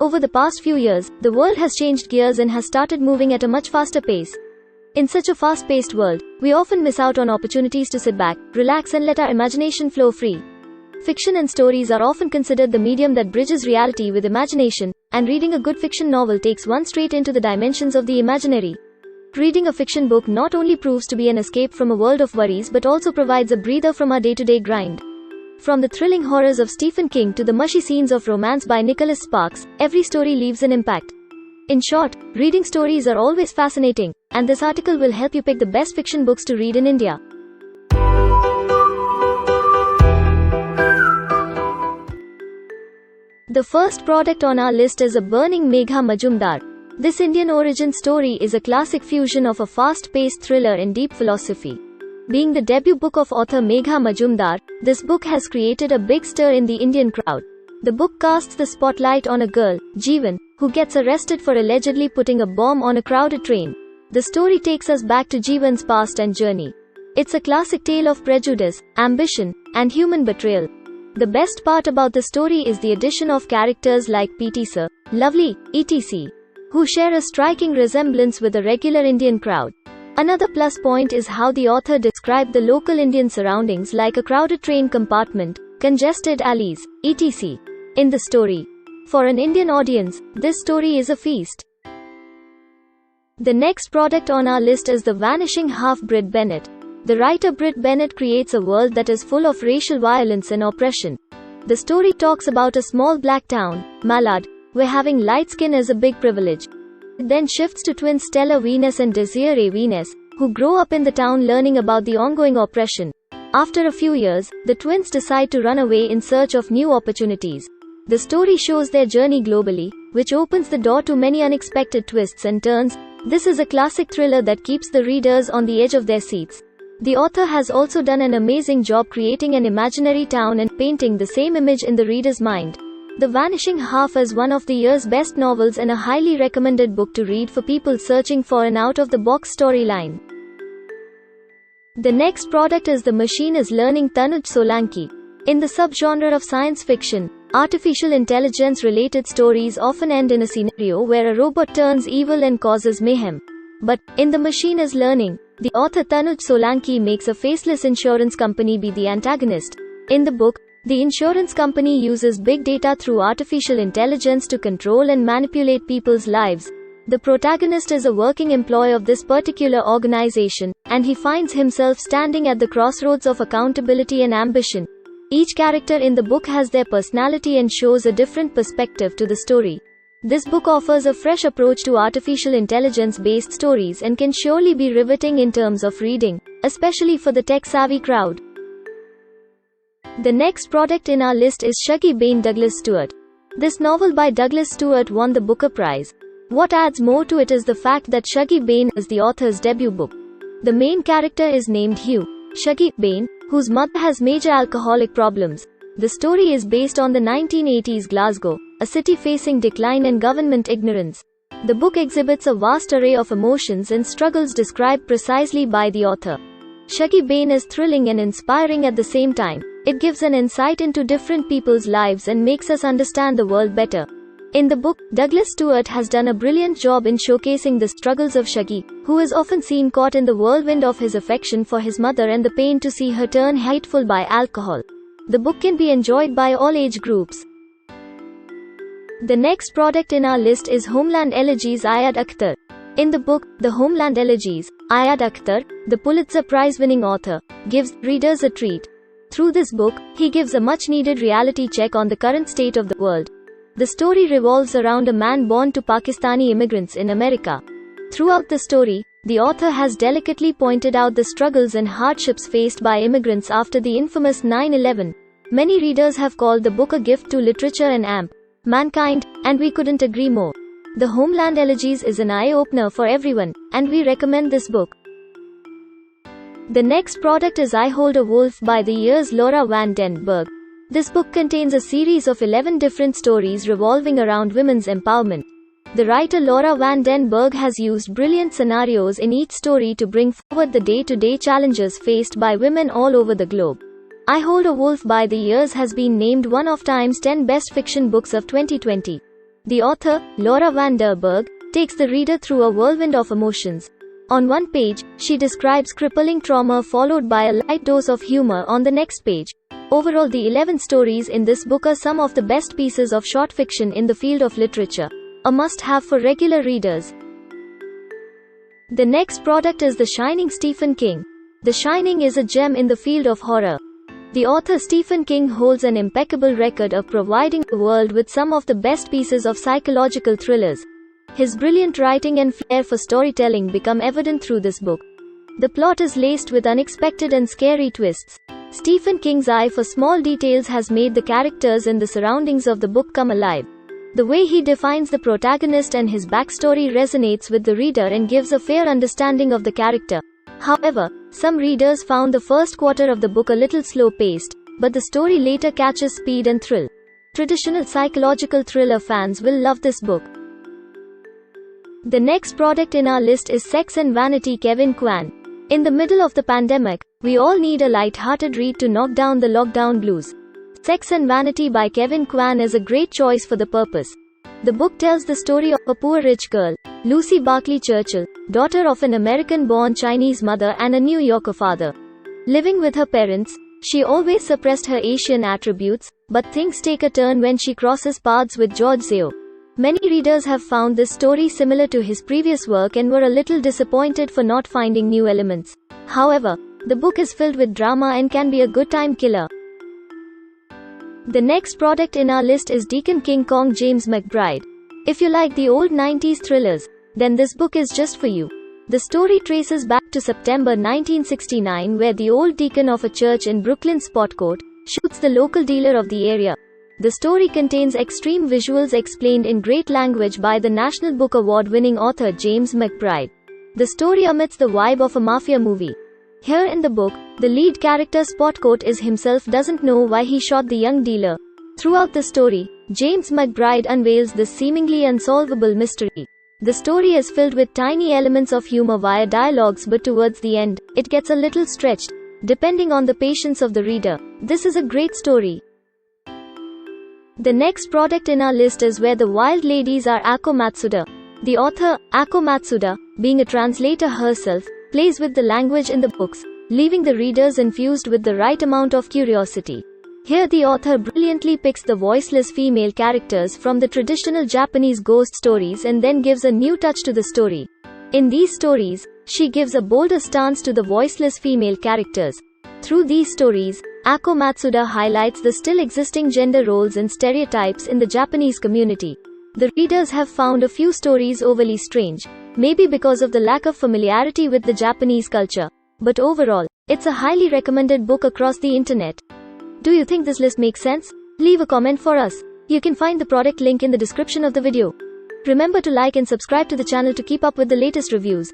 Over the past few years, the world has changed gears and has started moving at a much faster pace. In such a fast-paced world, we often miss out on opportunities to sit back, relax and let our imagination flow free. Fiction and stories are often considered the medium that bridges reality with imagination, and reading a good fiction novel takes one straight into the dimensions of the imaginary. Reading a fiction book not only proves to be an escape from a world of worries but also provides a breather from our day-to-day grind. From the thrilling horrors of Stephen King to the mushy scenes of romance by Nicholas Sparks, every story leaves an impact. In short, reading stories are always fascinating, and this article will help you pick the best fiction books to read in India. The first product on our list is A Burning Megha Majumdar. This Indian origin story is a classic fusion of a fast-paced thriller and deep philosophy. Being the debut book of author Megha Majumdar, this book has created a big stir in the Indian crowd. The book casts the spotlight on a girl, Jeevan, who gets arrested for allegedly putting a bomb on a crowded train. The story takes us back to Jeevan's past and journey. It's a classic tale of prejudice, ambition, and human betrayal. The best part about the story is the addition of characters like P.T. Sir, Lovely, etc., who share a striking resemblance with the regular Indian crowd. Another plus point is how the author described the local Indian surroundings like a crowded train compartment, congested alleys, etc. in the story. For an Indian audience, this story is a feast. The next product on our list is The Vanishing Half. Brid Bennett. The writer Brid Bennett creates a world that is full of racial violence and oppression. The story talks about a small black town, Malad, where having light skin is a big privilege. It then shifts to twins Stella Venus and Desiree Venus, who grow up in the town learning about the ongoing oppression. After a few years, the twins decide to run away in search of new opportunities. The story shows their journey globally, which opens the door to many unexpected twists and turns. This is a classic thriller that keeps the readers on the edge of their seats. The author has also done an amazing job creating an imaginary town and painting the same image in the reader's mind. The Vanishing Half is one of the year's best novels and a highly recommended book to read for people searching for an out-of-the-box storyline. The next product is The Machine is Learning. Tanuj Solanki. In the subgenre of science fiction, artificial intelligence-related stories often end in a scenario where a robot turns evil and causes mayhem. But, in The Machine is Learning, the author Tanuj Solanki makes a faceless insurance company be the antagonist. In the book, the insurance company uses big data through artificial intelligence to control and manipulate people's lives. The protagonist is a working employee of this particular organization, and he finds himself standing at the crossroads of accountability and ambition. Each character in the book has their personality and shows a different perspective to the story. This book offers a fresh approach to artificial intelligence-based stories and can surely be riveting in terms of reading, especially for the tech-savvy crowd. The next product in our list is Shuggie Bain. Douglas Stewart. This novel by Douglas Stewart won the Booker Prize. What adds more to it is the fact that Shuggie Bain is the author's debut book. The main character is named Hugh Shuggie Bain, whose mother has major alcoholic problems. The story is based on the 1980s Glasgow, a city facing decline and government ignorance. The book exhibits a vast array of emotions and struggles described precisely by the author. Shuggie Bain is thrilling and inspiring at the same time. It gives an insight into different people's lives and makes us understand the world better. In the book, Douglas Stewart has done a brilliant job in showcasing the struggles of Shuggie, who is often seen caught in the whirlwind of his affection for his mother and the pain to see her turn hateful by alcohol. The book can be enjoyed by all age groups. The next product in our list is Homeland Elegies. Ayad Akhtar. In the book, The Homeland Elegies, Ayad Akhtar, the Pulitzer Prize-winning author, gives readers a treat. Through this book, he gives a much-needed reality check on the current state of the world. The story revolves around a man born to Pakistani immigrants in America. Throughout the story, the author has delicately pointed out the struggles and hardships faced by immigrants after the infamous 9/11. Many readers have called the book a gift to literature and mankind, and we couldn't agree more. The Homeland Elegies is an eye-opener for everyone, and we recommend this book. The next product is I Hold a Wolf by the year's Laura Van Den Berg. This book contains a series of 11 different stories revolving around women's empowerment. The writer Laura Van Den Berg has used brilliant scenarios in each story to bring forward the day-to-day challenges faced by women all over the globe. I Hold a Wolf by the years has been named one of Time's 10 best fiction books of 2020. The author, Laura van der Berg, takes the reader through a whirlwind of emotions. On one page, she describes crippling trauma followed by a light dose of humor on the next page. Overall, the 11 stories in this book are some of the best pieces of short fiction in the field of literature. A must-have for regular readers. The next product is The Shining, Stephen King. The Shining is a gem in the field of horror. The author Stephen King holds an impeccable record of providing the world with some of the best pieces of psychological thrillers. His brilliant writing and flair for storytelling become evident through this book. The plot is laced with unexpected and scary twists. Stephen King's eye for small details has made the characters and the surroundings of the book come alive. The way he defines the protagonist and his backstory resonates with the reader and gives a fair understanding of the character. However, some readers found the first quarter of the book a little slow-paced, but the story later catches speed and thrill. Traditional psychological thriller fans will love this book. The next product in our list is Sex and Vanity, Kevin Kwan. In the middle of the pandemic, we all need a light-hearted read to knock down the lockdown blues. Sex and Vanity by Kevin Kwan is a great choice for the purpose. The book tells the story of a poor rich girl, Lucy Barclay Churchill, daughter of an American-born Chinese mother and a New Yorker father. Living with her parents, she always suppressed her Asian attributes, but things take a turn when she crosses paths with George Zhao. Many readers have found this story similar to his previous work and were a little disappointed for not finding new elements. However, the book is filled with drama and can be a good time killer. The next product in our list is Deacon King Kong, James McBride. If you like the old 90s thrillers, then this book is just for you. The story traces back to September 1969, where the old deacon of a church in Brooklyn's Spotcourt shoots the local dealer of the area. The story contains extreme visuals explained in great language by the National Book Award-winning author James McBride. The story emits the vibe of a mafia movie. Here in the book, the lead character Spotcourt himself doesn't know why he shot the young dealer. Throughout the story, James McBride unveils this seemingly unsolvable mystery. The story is filled with tiny elements of humor via dialogues, but towards the end, it gets a little stretched, depending on the patience of the reader. This is a great story. The next product in our list is Where the Wild Ladies Are, Ako Matsuda. The author, Ako Matsuda, being a translator herself, plays with the language in the books, leaving the readers infused with the right amount of curiosity. Here the author brilliantly picks the voiceless female characters from the traditional Japanese ghost stories and then gives a new touch to the story. In these stories, she gives a bolder stance to the voiceless female characters. Through these stories, Ako Matsuda highlights the still existing gender roles and stereotypes in the Japanese community. The readers have found a few stories overly strange, maybe because of the lack of familiarity with the Japanese culture. But overall, it's a highly recommended book across the internet. Do you think this list makes sense? Leave a comment for us. You can find the product link in the description of the video. Remember to like and subscribe to the channel to keep up with the latest reviews.